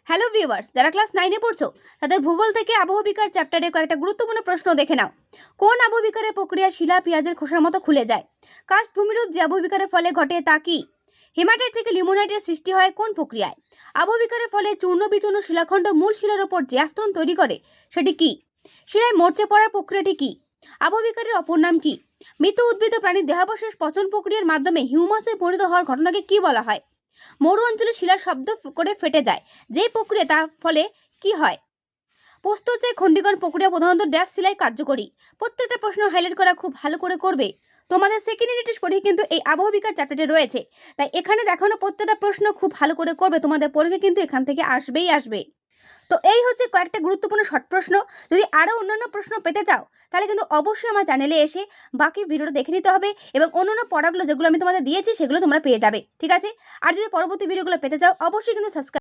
Hello viewers, যারা class 9 পড়ছো তাদের ভূগোল থেকে আবহবিকার চ্যাপ্টারে কয়েকটা গুরুত্বপূর্ণ প্রশ্ন দেখে নাও। কোন আবহবিকারের প্রক্রিয়া শিলা পেঁয়াজের খোসার মতো খুলে যায়? কাস্ট ভূমিরূপ যে আবহবিকারের ফলে ঘটে তা কি? হেমাটাইট থেকে লিমোনাইটের সৃষ্টি হয় কোন প্রক্রিয়ায়? আবহবিকারের ফলে চূর্ণ বিচূর্ণ শিলাখণ্ড মূল শিলার ওপর যে আস্তরণ তৈরি করে সেটি কি? শিলায় মরচে পড়ার প্রক্রিয়াটি কি? আবহবিকারের অপর নাম কি? মৃত উদ্ভিদ ও প্রাণীর দেহাবশেষ পচন প্রক্রিয়ার মাধ্যমে হিউমাসে পরিণত হওয়ার ঘটনাকে কি বলা হয়? মরু অঞ্চলে শিলা শব্দ করে ফেটে যায় যে প্রক্রিয়া, তার ফলে কি হয়? প্রস্তরচায় খণ্ডীকরণ প্রক্রিয়া প্রধানত ড্যাশ শিলায় কার্যকরী। প্রত্যেকটা প্রশ্ন হাইলাইট করা খুব ভালো করে করবে। তোমাদের সেকেন্ড ইউনিটের পড়ে কিন্তু এই আবহবিকার চ্যাপ্টারটি রয়েছে, তাই এখানে দেখানো প্রত্যেকটা প্রশ্ন খুব ভালো করে করবে। তোমাদের পরীক্ষা কিন্তু এখান থেকে আসবেই আসবে। তো এই হচ্ছে কয়েকটা গুরুত্বপূর্ণ শর্ট প্রশ্ন। যদি আরও অন্যান্য প্রশ্ন পেতে চাও তাহলে কিন্তু অবশ্যই আমার চ্যানেলে এসে বাকি ভিডিওটা দেখে নিতে হবে, এবং অন্যান্য পড়াগুলো যেগুলো আমি তোমাদের দিয়েছি সেগুলো তোমরা পেয়ে যাবে, ঠিক আছে? আর যদি পরবর্তী ভিডিওগুলো পেতে চাও অবশ্যই কিন্তু সাবস্ক্রাইব